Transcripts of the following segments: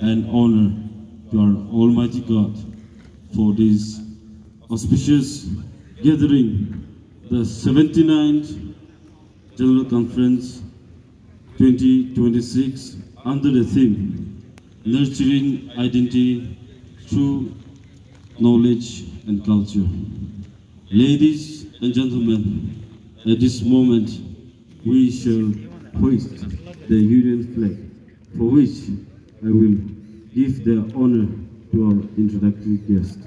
and honor to our Almighty God for this auspicious gathering, the 79th General Conference 2026 under the theme, Nurturing Identity Through Knowledge and Culture. Ladies and gentlemen, at this moment, we shall hoist the Union flag, for which I will give the honor to our introductory guest.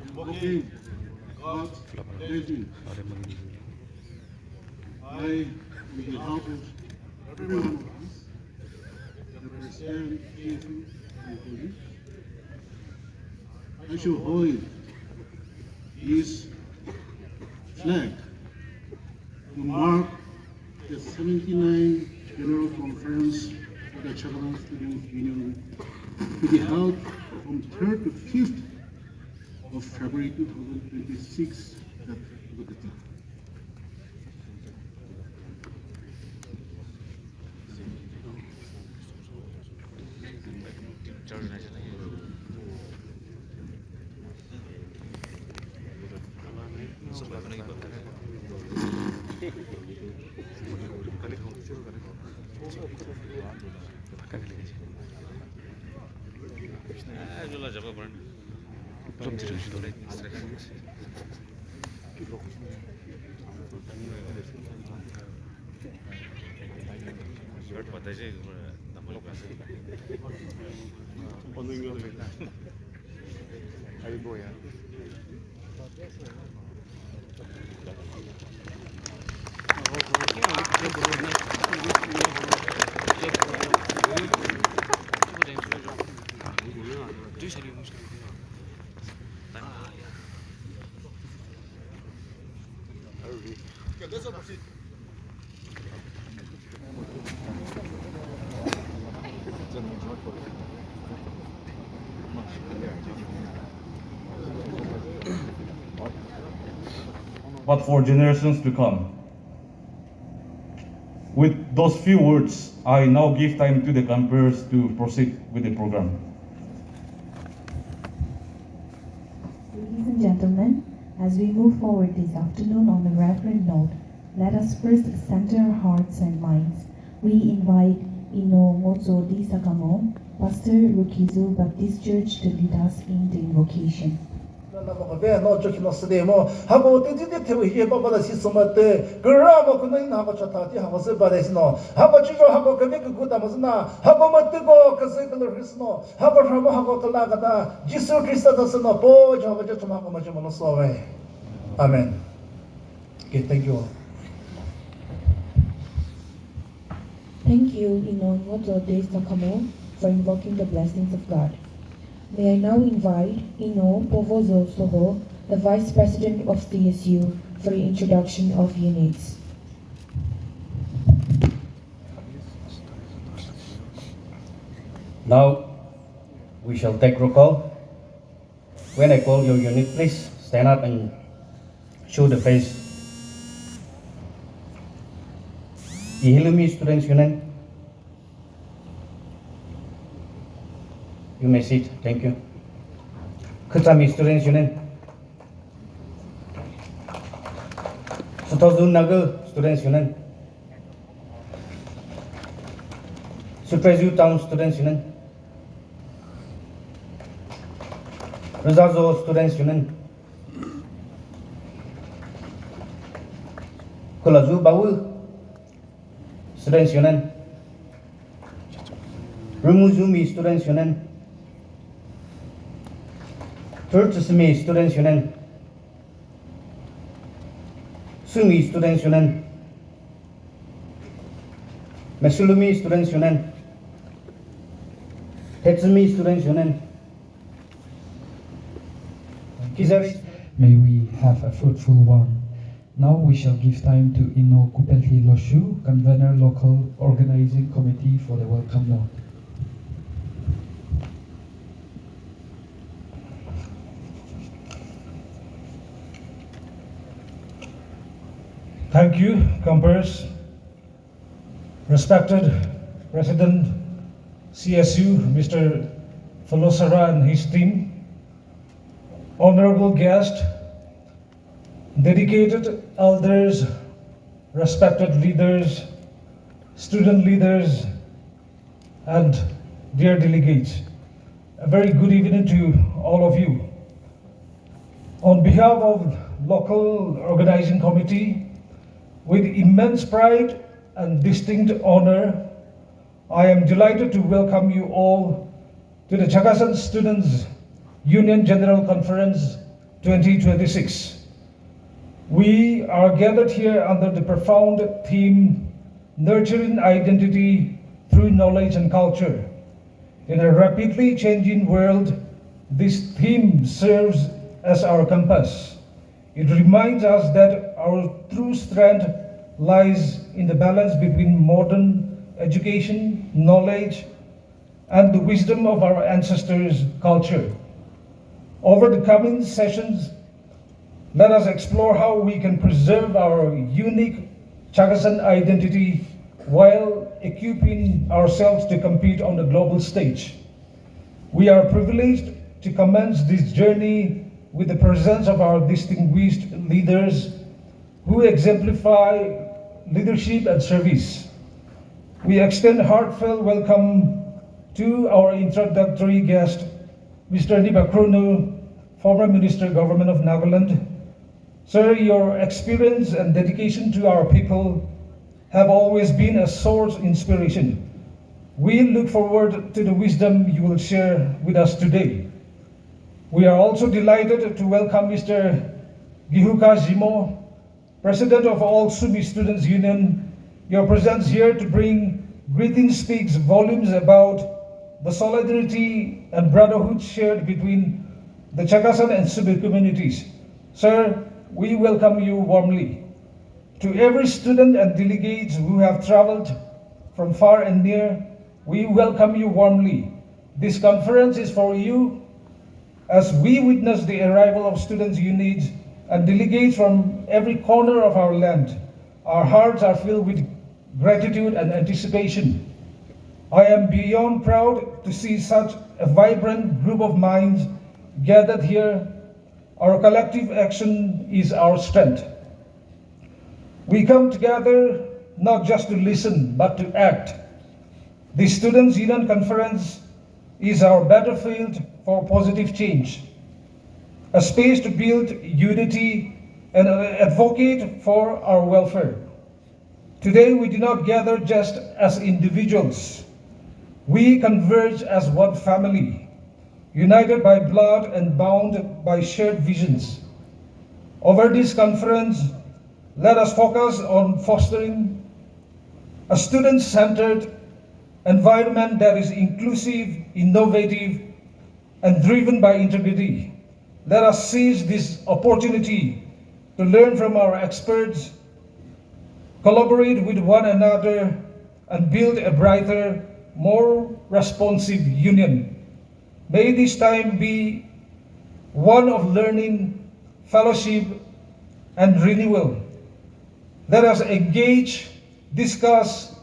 Invoking God's blessing, I, on behalf of everyone of us, represent Asian and I shall hoist this flag to mark the 79th General Conference of the Chakhesang Students Union to be held from 3rd to 5th of February 2026 at Zuketsa. But for generations to come. With those few words, I now give time to the campers to proceed with the program. Ladies and gentlemen, as we move forward this afternoon on the reverend note, let us first center our hearts and minds. We invite Ino Mozo Di Sakamo, Pastor Rukizu Baptist Church, to lead us in the invocation. no chokino sde mo habo te te te we ba ba si somate gra ba kuno ina ba chata ti habo se ba des no habo chijo habo ke ke guta mo na habo mat go ke se kalo risno habo habo kala gata jisu krista da no po habo je tuma ko ma je mo so we amen. Okay, thank you all. Thank you, Ino Mozo Di Sakamo, for invoking the blessings of God. May I now invite Ino Povozo Soho, the Vice President of CSU, for the introduction of units. Now, we shall take roll call. When I call your unit, please stand up and show the face. Ihilumi Students Union. You may sit. Thank you. Kutami Students Union. Sutazun Nagar Students Union. Suprezu Town Students Union. Razazo Students Union. Kulazu Bawu Students Union. Rumuzumi Students Union. Turtusumi Students Union. Sumi Students Union. Mesulumi Students Union. Tetsumi Students Union. Kizari. May we have a fruitful one. Now we shall give time to Ino Kupelti Loshu, Convener Local Organizing Committee, for the welcome note. Thank you, Compares. Respected President CSU, Mr. Falosara and his team, honorable guest, dedicated elders, respected leaders, student leaders, and dear delegates, a very good evening to all of you. On behalf of local organizing committee, with immense pride and distinct honor, I am delighted to welcome you all to the Chakhesang Students Union General Conference 2026. We are gathered here under the profound theme, Nurturing Identity Through Knowledge and Culture. In a rapidly changing world, this theme serves as our compass. It reminds us that our true strength lies in the balance between modern education, knowledge, and the wisdom of our ancestors' culture. Over the coming sessions, let us explore how we can preserve our unique Chakhesang identity while equipping ourselves to compete on the global stage. We are privileged to commence this journey with the presence of our distinguished leaders who exemplify leadership and service. We extend heartfelt welcome to our introductory guest, Mr. Nibakrono, former Minister Government of Nagaland. Sir, your experience and dedication to our people have always been a source of inspiration. We look forward to the wisdom you will share with us today. We are also delighted to welcome Mr. Gihuka Zimo, President of All Sumi Students Union. Your presence here to bring greetings speaks volumes about the solidarity and brotherhood shared between the Chakhesang and Subi communities. Sir, we welcome you warmly. To every student and delegates who have traveled from far and near, we welcome you warmly. This conference is for you. As we witness the arrival of students' units and delegates from every corner of our land, our hearts are filled with gratitude and anticipation. I am beyond proud to see such a vibrant group of minds gathered here. Our collective action is our strength. We come together not just to listen, but to act. The Students' Union Conference is our battlefield for positive change, a space to build unity and advocate for our welfare. Today, we do not gather just as individuals. We converge as one family, united by blood and bound by shared visions. Over this conference, let us focus on fostering a student-centered environment that is inclusive, innovative, and driven by integrity. Let us seize this opportunity to learn from our experts, collaborate with one another, and build a brighter, more responsive union. May this time be one of learning, fellowship, and renewal. Let us engage, discuss,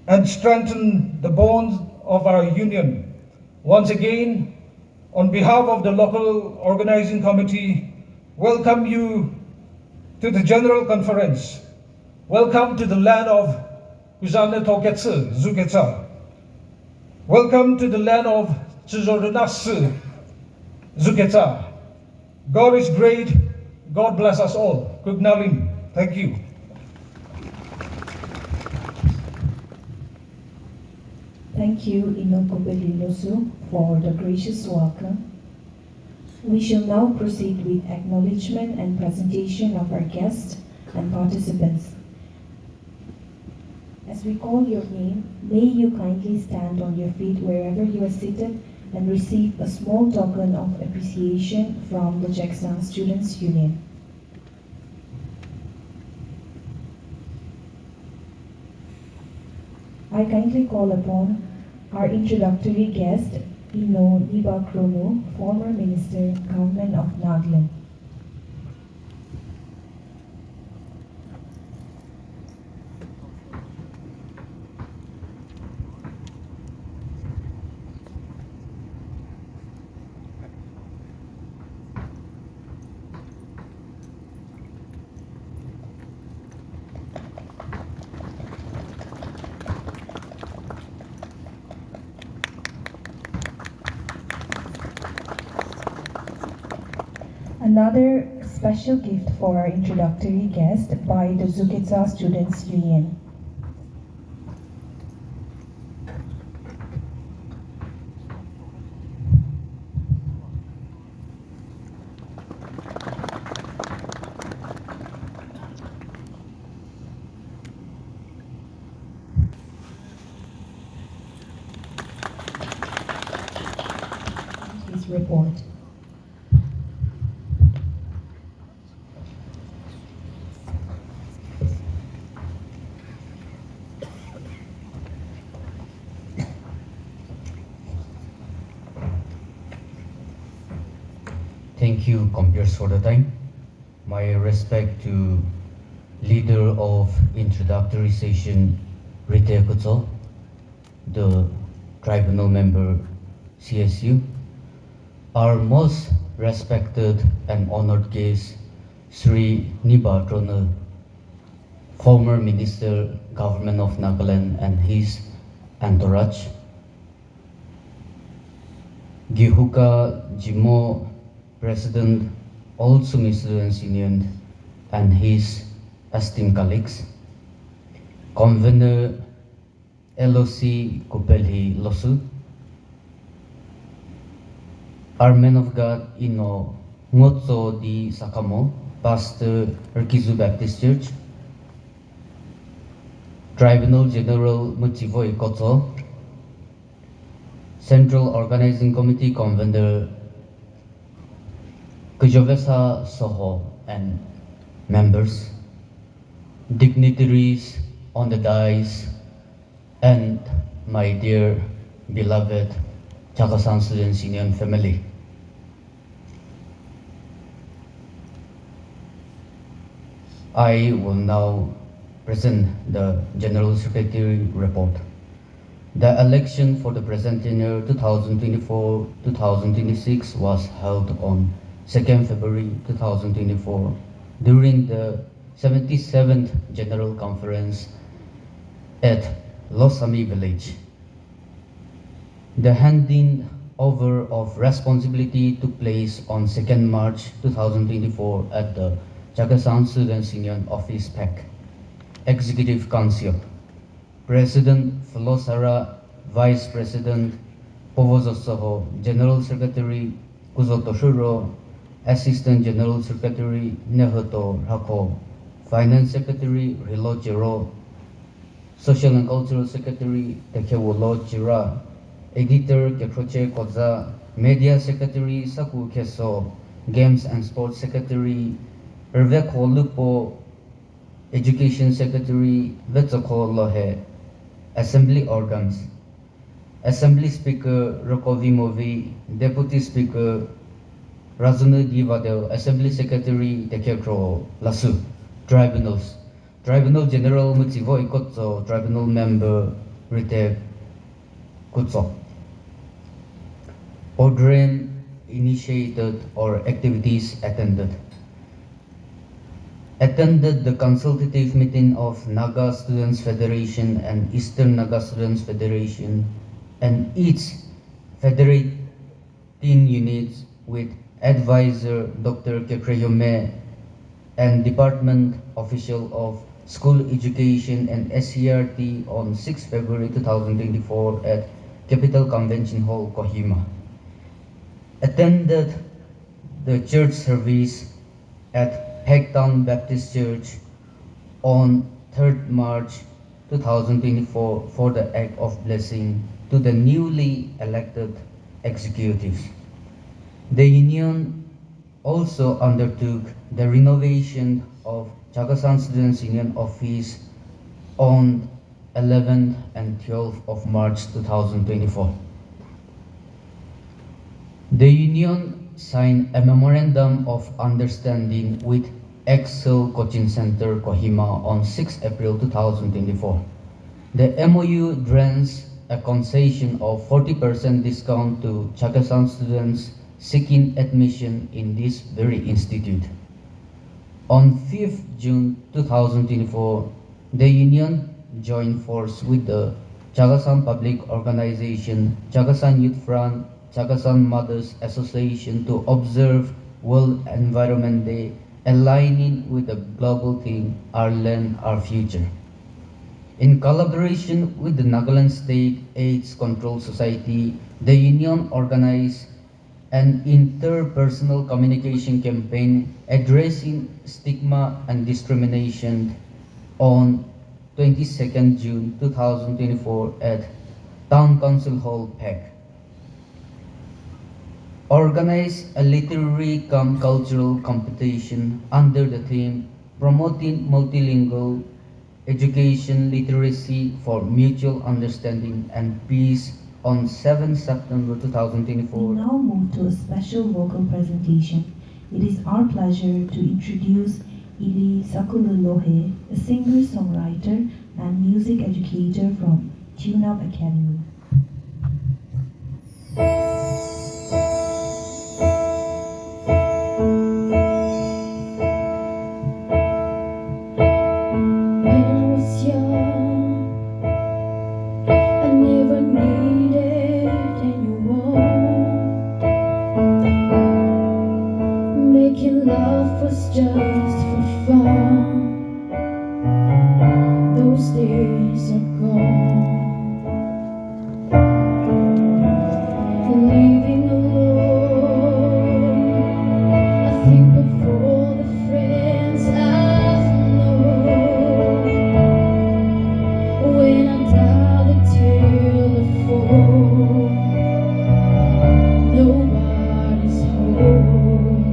and strengthen the bonds of our union. Once again, on behalf of the local organizing committee, welcome you to the General Conference. Welcome to the land of Zuketsa, Zuketsa. Welcome to the land of Chizorunas, Zuketsa. God is great. God bless us all. Kugnalim. Thank you. Thank you, Inokobelilosu, for the gracious welcome. We shall now proceed with acknowledgement and presentation of our guests and participants. As we call your name, may you kindly stand on your feet wherever you are seated and receive a small token of appreciation from the Chakhesang Students Union. I kindly call upon our introductory guest, Ino Nibakrono, former Minister, Government of Nagaland. Another special gift for our introductory guest by the Zuketsa Students Union. His report. Thank you, compeers, for the time. My respect to leader of introductory session, Rite Kutso, the tribunal member, CSU, our most respected and honored guest, Sri Niba Tronel, former Minister, Government of Nagaland and his entourage, Gihuka Jimo, President, All Sumi Students Union and his esteemed colleagues, Convener LOC Kupelhi Losu, our men of God Ino Ngotso di Sakamo, Pastor Erkizu Baptist Church, Tribunal General Muchivoi Kotso, Central Organizing Committee Convener Kujovesa Soho and members, dignitaries on the dais, and my dear beloved Chakhesang Students Union family. I will now present the General Secretary report. The election for the present tenure 2024-2026 was held on 2nd February 2024 during the 77th General Conference at Losami Village. The handing over of responsibility took place on 2nd March 2024 at the Chakhesang Students Union Office PAC, Executive Council. President Flosara, Vice President Povozosoho, General Secretary Kuzotoshuro, Assistant General Secretary Nehoto Hako, Finance Secretary Rilo Jiro, Social and Cultural Secretary Tekewolo Jira, Editor Kekroche Koza, Media Secretary Saku Keso, Games and Sports Secretary Erveko Lupo, Education Secretary Vetsoko Lohe, Assembly Organs, Assembly Speaker Rokovi Movi, Deputy Speaker Razunu Divadel, Assembly Secretary Tekekro Lasu, Tribunals, Tribunal General Mutsivo Ikotso, Tribunal Member Rite Kutso. Ordren initiated or activities attended. Attended the consultative meeting of Naga Students Federation and Eastern Naga Students Federation and each federating units with advisor Dr. Kekreyome and department official of School Education and SCRT on 6 February 2024 at Capital Convention Hall, Kohima. Attended the church service at Hagtown Baptist Church on 3rd March 2024 for the act of blessing to the newly elected executives. The union also undertook the renovation of Chakhesang Students Union Office on 11th and 12th of March 2024. The union signed a memorandum of understanding with Excel Coaching Center Kohima on 6 April 2024. The MOU grants a concession of 40% discount to Chakhesang students seeking admission in this very institute. On 5th June 2024, the union joined force with the Chakhesang Public Organization, Chakhesang Youth Front, Chakhesang Mothers Association to observe World Environment Day, aligning with the global theme Our Land, Our Future. In collaboration with the Nagaland State AIDS Control Society, the union organized an interpersonal communication campaign addressing stigma and discrimination on 22nd June 2024 at Town Council Hall, PEC. Organized a literary cum cultural competition under the theme Promoting Multilingual Education Literacy for Mutual Understanding and Peace on 7 September We 2024. now move to a special vocal presentation. It is our pleasure to introduce Ili Sakulalohe, a singer-songwriter and music educator from Tune Up Academy. When I was young, I never needed anyone. Making love was just for fun. Those days are gone. Living alone, I think of all the friends I've known. When I dial the telephone, nobody's home.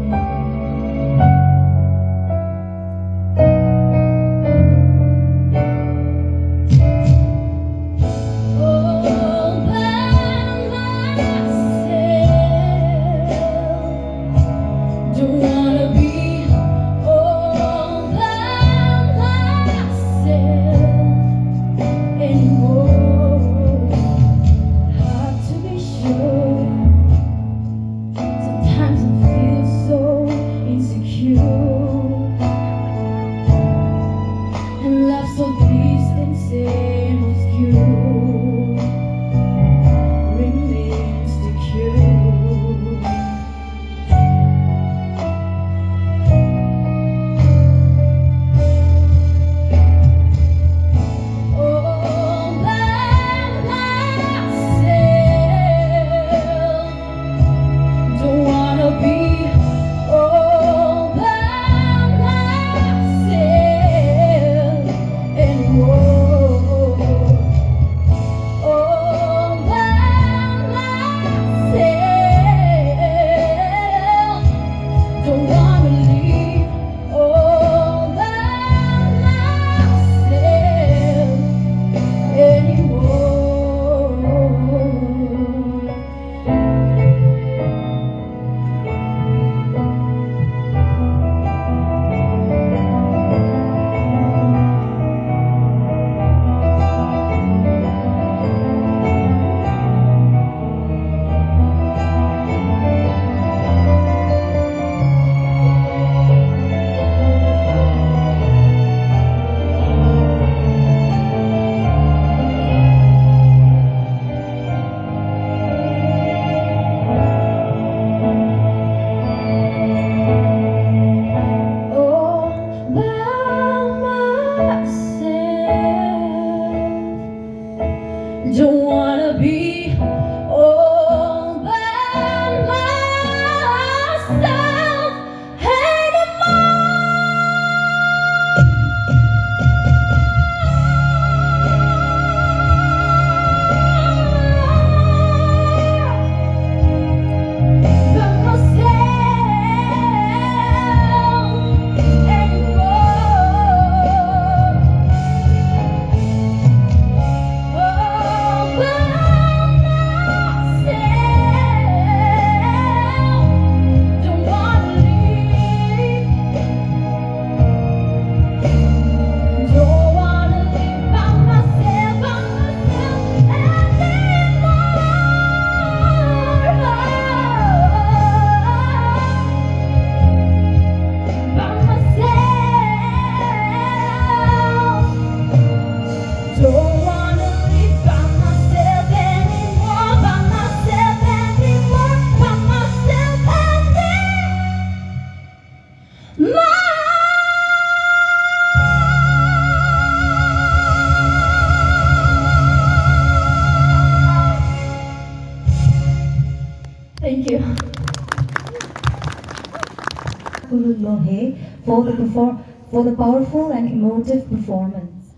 Lohe for the powerful and emotive performance.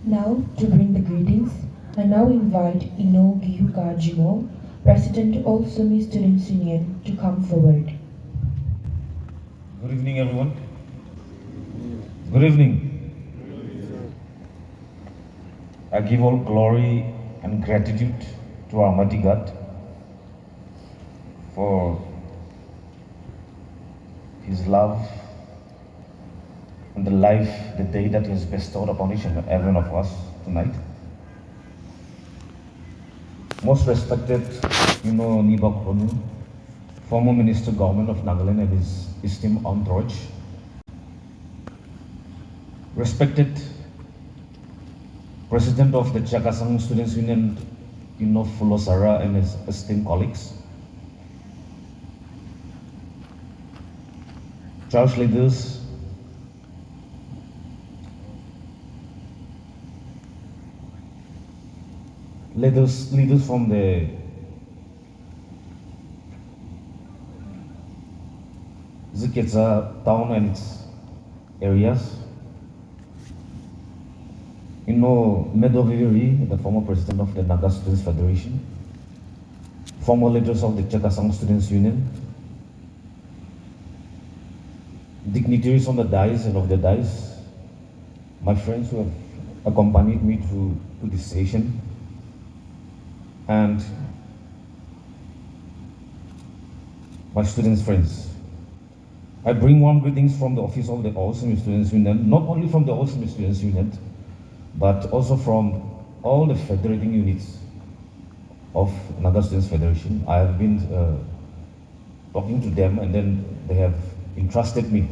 Now, to bring the greetings, I now invite Ino Gihuka Jimo, President of Sumi Students Union, to come forward. Good evening, everyone. Good evening. I give all glory and gratitude to Almighty God for His love and the life, the day that He has bestowed upon each and every one of us tonight. Most respected, Nibok Honu, former Minister Government of Nagaland and his esteemed entourage. Respected President of the Chakhesang Students Union, Fulosara and his esteemed colleagues. Church leaders, leaders from the Zuketsa town and its areas. Medoviri, the former president of the Naga Students Federation, former leaders of the Chakhesang Students Union, dignitaries on the dais and off the dais, my friends who have accompanied me to this session, and my students' friends. I bring warm greetings from the office of the All Sumi Students Union, not only from the All Sumi Students Union, but also from all the federating units of Naga Students Federation. I have been talking to them, and then they have entrusted me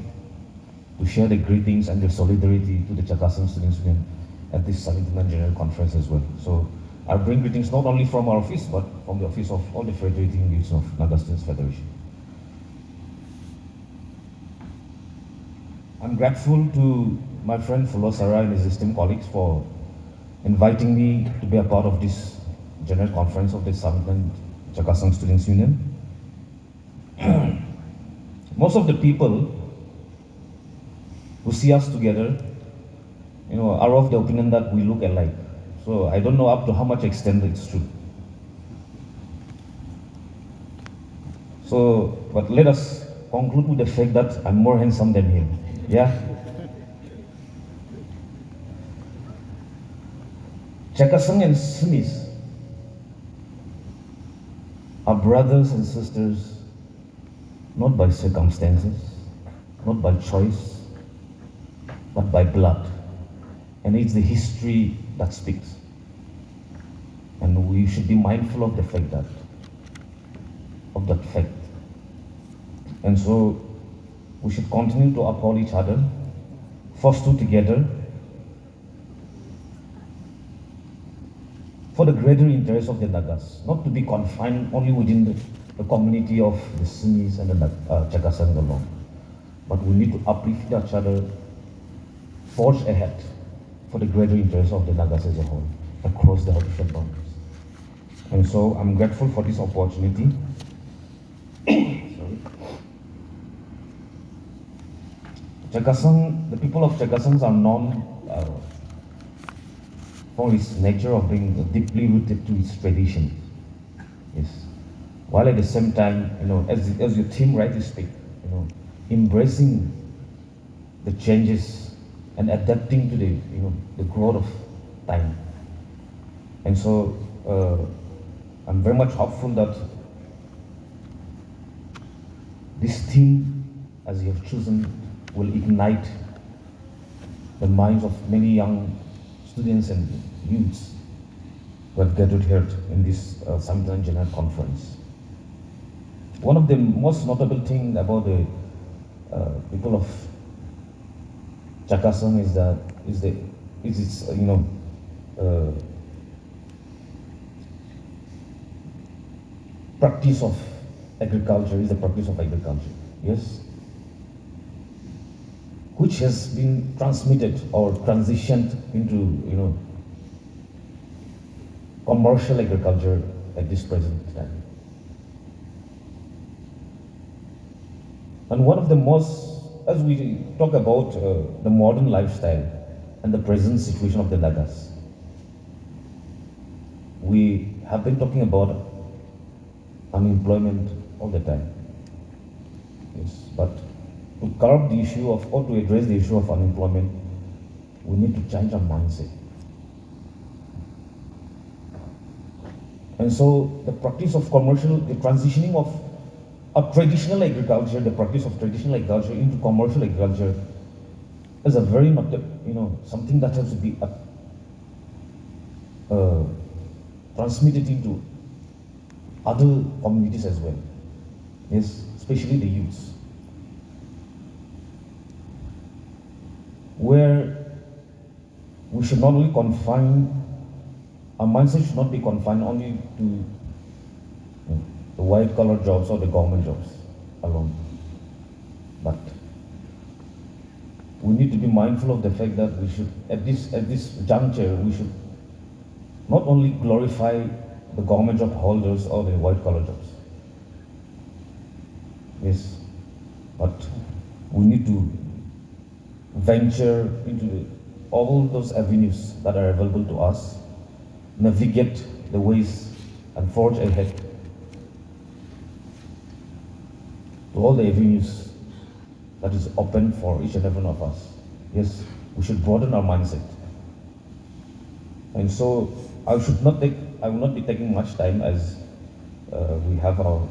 to share the greetings and the solidarity to the Chakhesang Students Union at this 79th General Conference as well. So I bring greetings not only from our office, but from the office of all the federating units of Naga Students Federation. I'm grateful to my friend Fulosara and his esteemed colleagues for inviting me to be a part of this General Conference of the 79th Chakhesang Students Union. Most of the people who see us together, are of the opinion that we look alike. So I don't know up to how much extent it's true. So, but let us conclude with the fact that I'm more handsome than him. Yeah? Chakhesang and Sumis are brothers and sisters, not by circumstances, not by choice, but by blood. And it's the history that speaks. And we should be mindful of the fact of that fact. And so we should continue to uphold each other, foster together, for the greater interest of the Nagas, not to be confined only within the community of the Sumis and the Chakhesang alone. But we need to uplift each other, forge ahead for the greater interest of the Nagas as a whole, across the different boundaries. And so I'm grateful for this opportunity. Sorry. Chakhesang, the people of Chakhesang are known for its nature of being deeply rooted to its tradition. Yes. While at the same time, as your team rightly speak, embracing the changes and adapting to the growth of time. And so I'm very much hopeful that this team, as you have chosen, will ignite the minds of many young students and youths who have gathered here in this 79th General Conference. One of the most notable things about the people of Chakhesang is its practice of agriculture, yes, which has been transmitted or transitioned into commercial agriculture at this present time. And one of the most, as we talk about the modern lifestyle and the present situation of the Nagas, we have been talking about unemployment all the time. Yes, but to curb the issue of, or to address the issue of unemployment, we need to change our mindset. And so the practice of commercial, the transitioning of traditional agriculture, the practice of traditional agriculture into commercial agriculture is a very much, something that has to be transmitted into other communities as well. Yes, especially the youths. Where we should not only confine, our mindset should not be confined only to the white-collar jobs or the government jobs alone. But we need to be mindful of the fact that we should, at this juncture, we should not only glorify the government job holders or the white-collar jobs. Yes, but we need to venture into all those avenues that are available to us, navigate the ways and forge ahead to all the avenues that is open for each and every one of us. Yes, we should broaden our mindset. And so I will not be taking much time, as we have our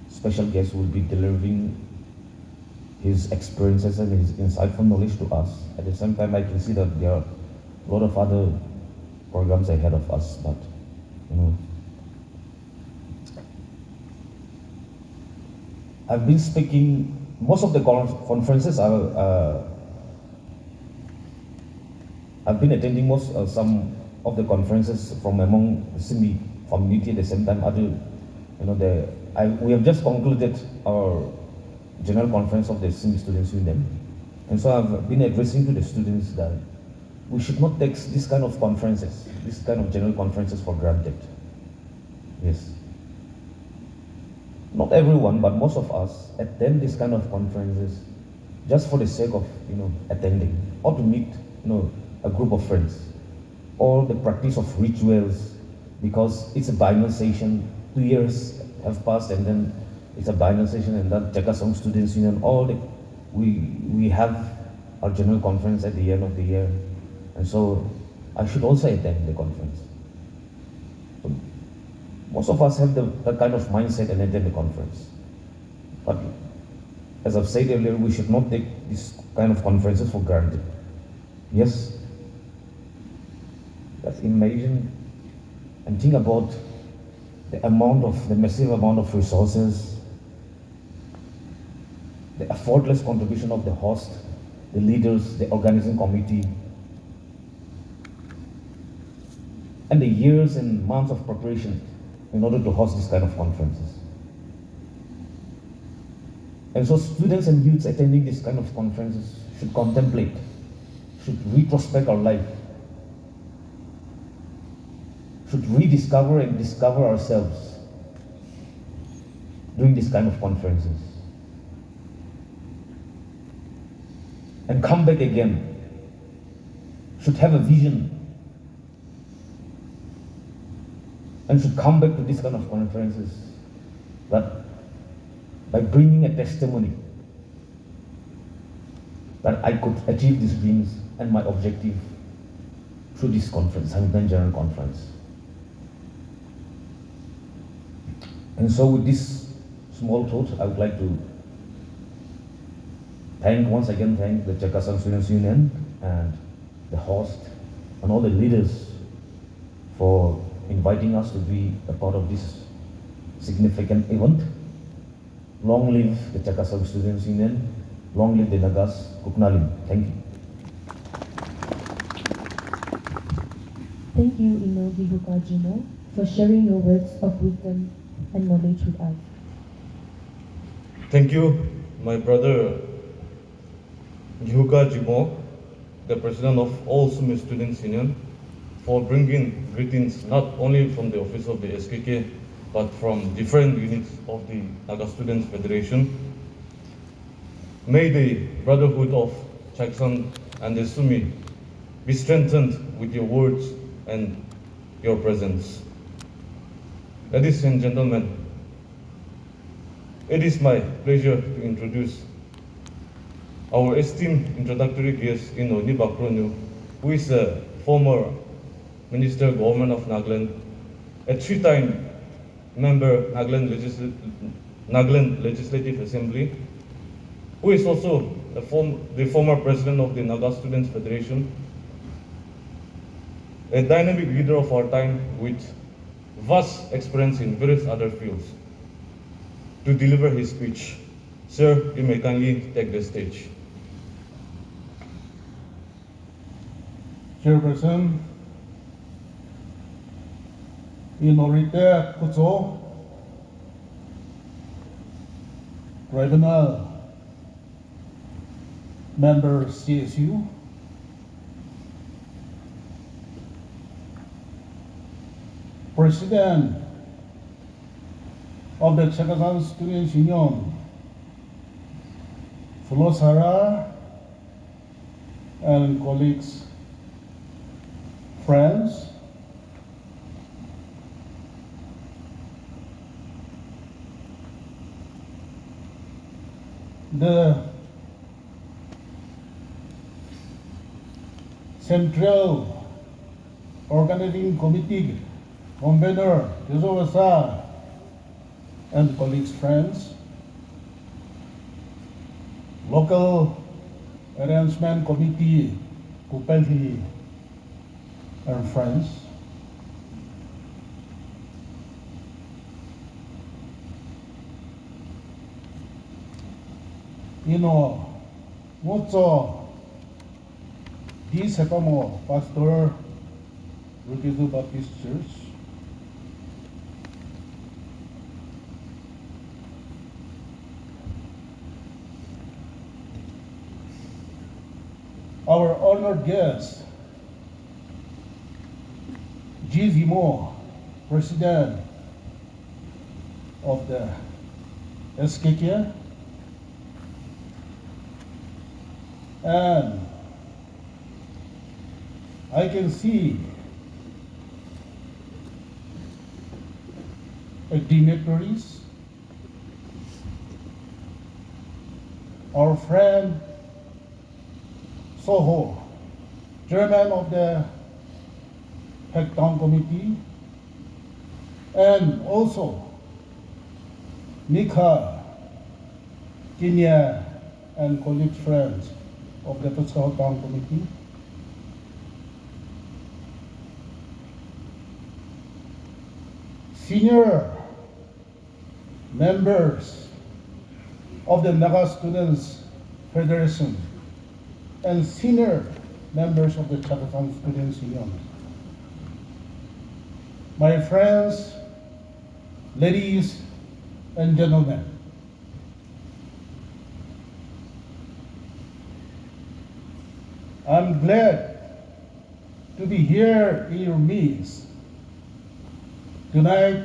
special guest who will be delivering his experiences and his insightful knowledge to us. At the same time, I can see that there are a lot of other programs ahead of us, but I've been speaking, most of the conferences I've been attending some of the conferences from among the Sindhi community. At the same time, we have just concluded our general conference of the Sindhi Students Union. And so I've been addressing to the students that we should not take this kind of conferences, this kind of general conferences for granted. Yes. Not everyone, but most of us attend this kind of conferences just for the sake of, attending, or to meet, a group of friends, or the practice of rituals, because it's a biennial session. 2 years have passed, and then it's a biennial session, and then Chakhesang Students Union, we have our general conference at the end of the year, and so I should also attend the conference. Most of us have that kind of mindset and attend the conference. But as I've said earlier, we should not take this kind of conferences for granted. Yes, just imagine and think about the massive amount of resources, the effortless contribution of the host, the leaders, the organizing committee, and the years and months of preparation in order to host this kind of conferences. And so students and youths attending this kind of conferences should contemplate, should retrospect our life, should rediscover and discover ourselves during this kind of conferences. And come back again, should have a vision, and should come back to this kind of conferences that by bringing a testimony that I could achieve these dreams and my objective through this conference, Hamilton General Conference. And so with this small thought, I would like to once again thank the Chakhesang Students Union and the host and all the leaders for inviting us to be a part of this significant event. Long live the Chakhesang Students Union, long live the Nagas, Kuknalim. Thank you. Thank you, Ino Vihukajimo, for sharing your words of wisdom and knowledge with us. Thank you, my brother Zuketsa, the president of all Sumi Students Union, for bringing greetings not only from the office of the SKK, but from different units of the Naga Students Federation. May the brotherhood of Chakhesang and the Sumi be strengthened with your words and your presence. Ladies and gentlemen, it is my pleasure to introduce our esteemed introductory guest, Inoni Bakronu, who is a former Minister Government of Nagaland, a three-time member Nagaland Legislative Assembly, who is also the former president of the Naga Students Federation, a dynamic leader of our time with vast experience in various other fields. To deliver his speech, sir, you may kindly take the stage. Chairperson, Inorite Kutso, Tribunal Member CSU, President of the Chakhesang Students Union, Fulosara, and colleagues, friends, the Central Organizing Committee Convener, Zuketsa, and colleagues, friends, Local Arrangement Committee, Kupelhi, and friends, Mutso, Di Sepamo, Pastor, Rukizu Baptist Church, our honored guest, G. Zimo, President of the SKK, and I can see dignitaries, our friend Soho, Chairman of the Chakhesang Committee, and also Nika, Kenya, and colleague friends of the Chakhesang Committee. Senior members of the Naga Students Federation and senior members of the Chakhesang Students Union. My friends, ladies and gentlemen, I'm glad to be here in your midst tonight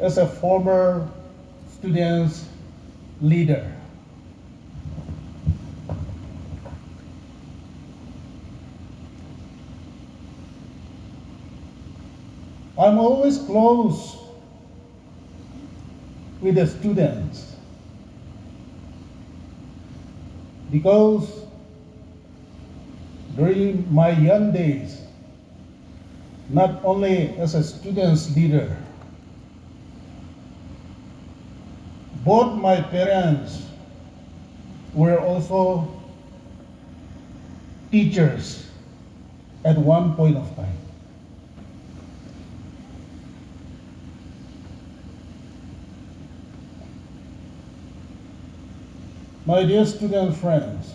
as a former students leader. I'm always close with the students because during my young days, not only as a students leader, both my parents were also teachers at one point of time. My dear student friends,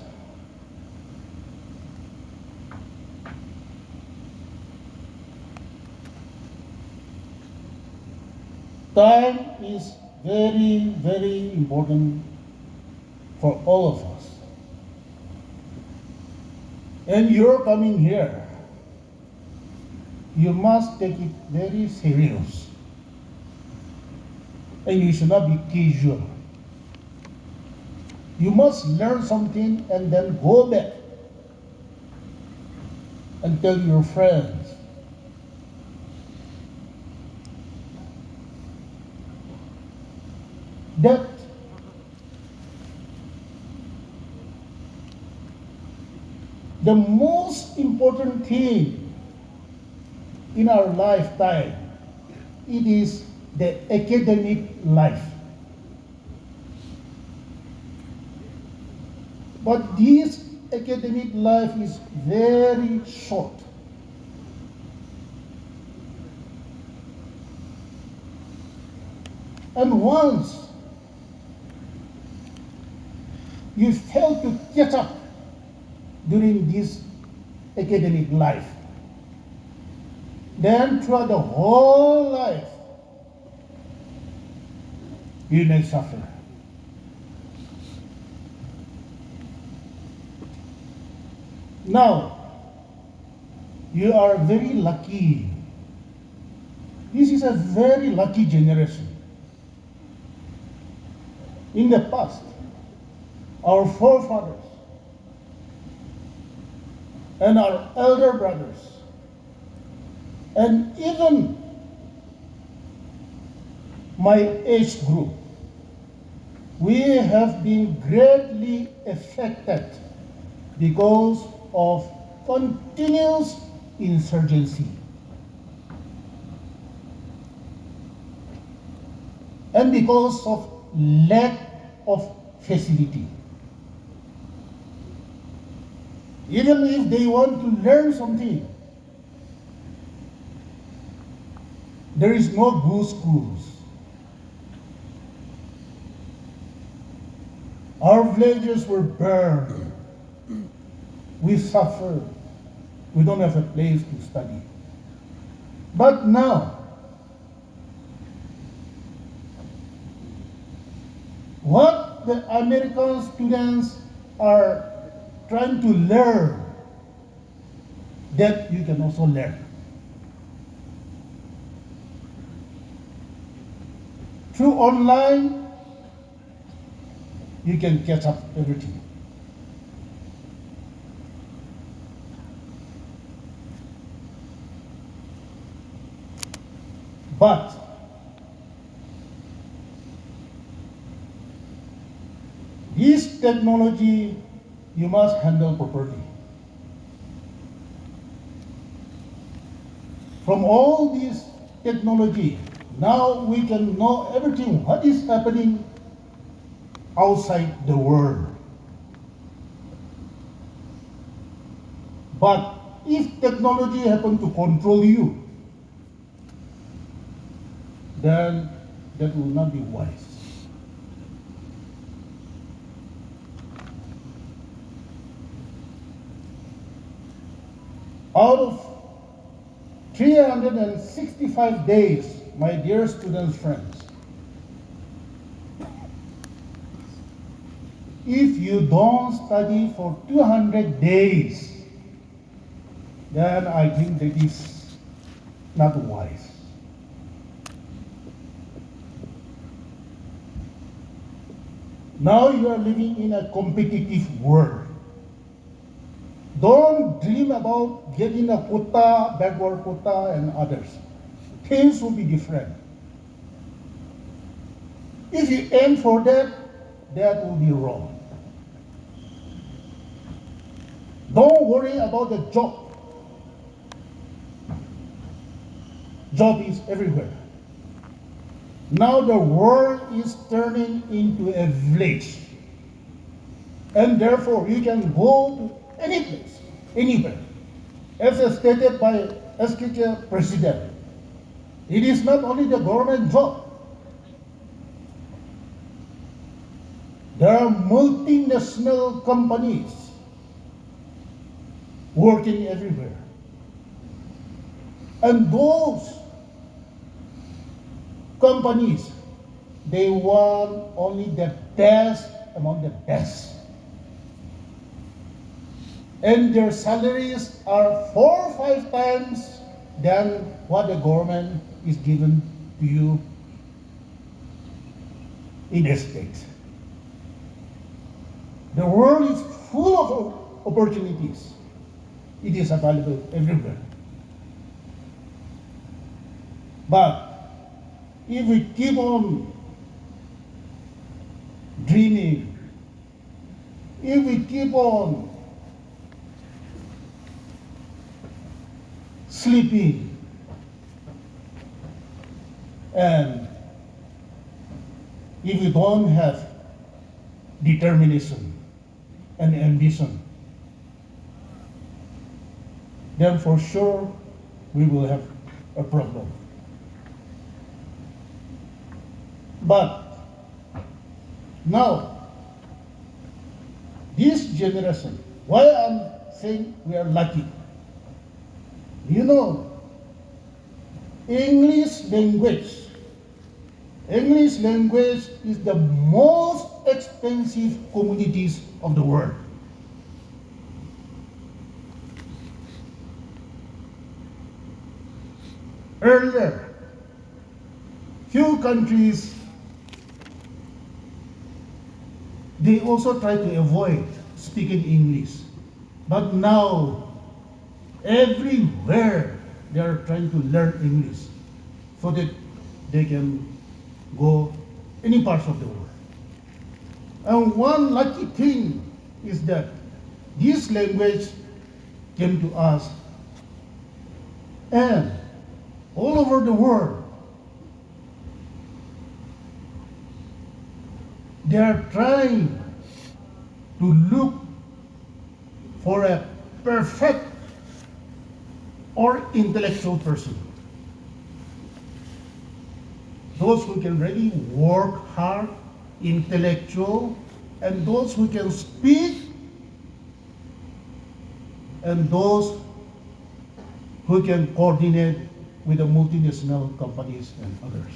time is very, very important for all of us. And you're coming here you must take it very serious. And you should not be casual. You must learn something and then go back and tell your friends. That the most important thing in our lifetime, it is the academic life. But this academic life is very short. And once you fail to catch up during this academic life, then throughout the whole life, you may suffer. Now, you are very lucky. This is a very lucky generation. In the past, our forefathers and our elder brothers, and even my age group, we have been greatly affected because of continuous insurgency. And because of lack of facility. Even if they want to learn something, there is no good schools. Our villages were burned. We suffered. We don't have a place to study. But now, what the American students are trying to learn, that you can also learn. Through online, you can catch up everything. But this technology you must handle properly. From all this technology, now we can know everything, what is happening outside the world. But if technology happen to control you, then that will not be wise. Out of 365 days, my dear student friends, if you don't study for 200 days, then I think that is not wise. Now you are living in a competitive world. Don't dream about getting a quota, backward quota, and others. Things will be different. If you aim for that, that will be wrong. Don't worry about the job. Job is everywhere. Now the world is turning into a village. And therefore you can go to any place, anywhere. As stated by SKJ President, it is not only the government job. There are multinational companies working everywhere. And those companies, they want only the best among the best. And their salaries are 4 or 5 times than what the government is given to you in the state. The world is full of opportunities. It is available everywhere. But if we keep on dreaming, if we keep on sleeping, and if we don't have determination and ambition, then for sure we will have a problem. But now, this generation, why I'm saying we are lucky? You know, English language is the most expensive commodities of the world. Earlier, few countries, they also try to avoid speaking English. But now, everywhere, they are trying to learn English so that they can go any parts of the world. And one lucky thing is that this language came to us, and all over the world, they are trying to look for a perfect or intellectual person. Those who can really work hard, intellectual, and those who can speak, and those who can coordinate with the multinational companies and others.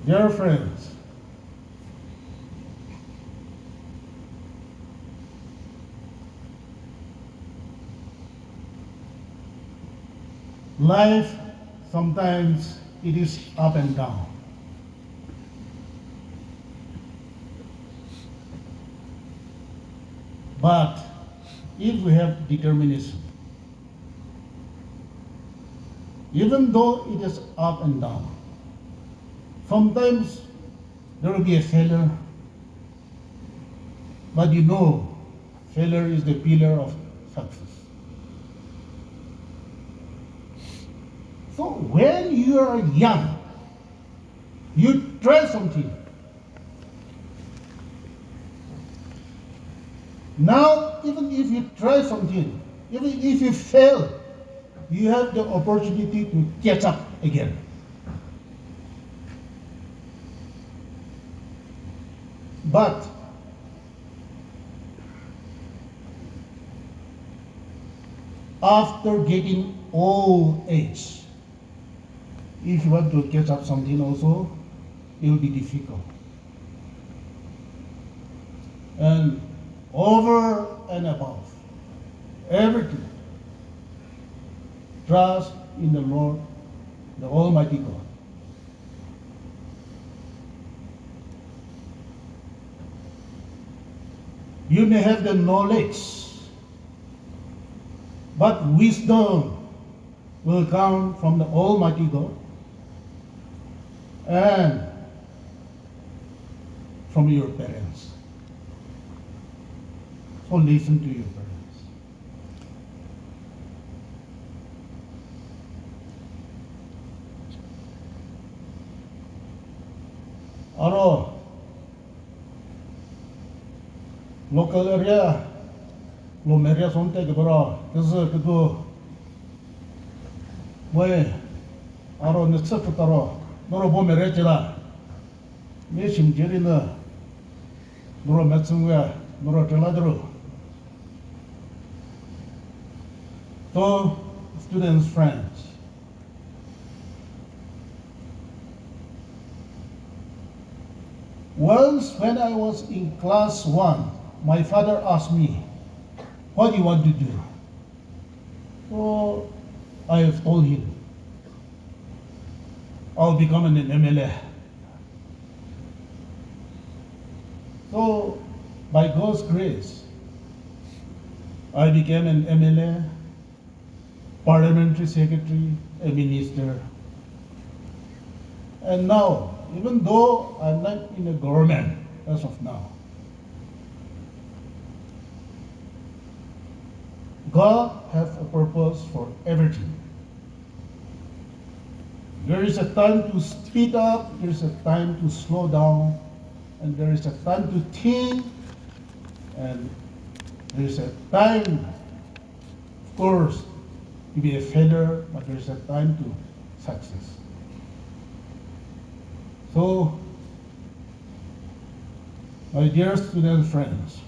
Dear friends, life, sometimes it is up and down. But if we have determination, even though it is up and down, sometimes there will be a failure, but you know, failure is the pillar of success. So when you are young, you try something. Now, even if you try something, even if you fail, you have the opportunity to catch up again. But after getting old age, if you want to catch up something also, it will be difficult. And over and above everything, trust in the Lord, the Almighty God. You may have the knowledge, but wisdom will come from the Almighty God and from your parents. So listen to your parents. Aro, local area, Lomeria Sonte Gabara, Kazakado, Way, Aro Netsakataro, Norobo Meretila, Meshim Jerina, Noro Metsunga, Noro Teladro. So, students, friends, once when I was in class 1, my father asked me, what do you want to do? So I have told him, I'll become an MLA. So by God's grace, I became an MLA, parliamentary secretary, a minister. And now, even though I'm not in a government as of now, God has a purpose for everything. There is a time to speed up, there is a time to slow down, and there is a time to think, and there is a time, of course, to be a failure, but there is a time to success. So, my dear student friends,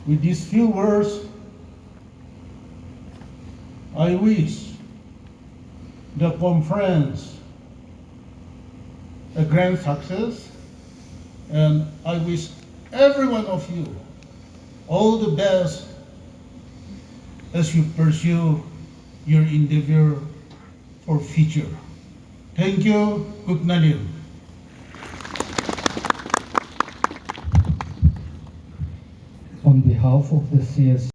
with these few words, I wish the conference a grand success, and I wish every one of you all the best as you pursue your endeavor for future. Thank you. Good night. On behalf of the CS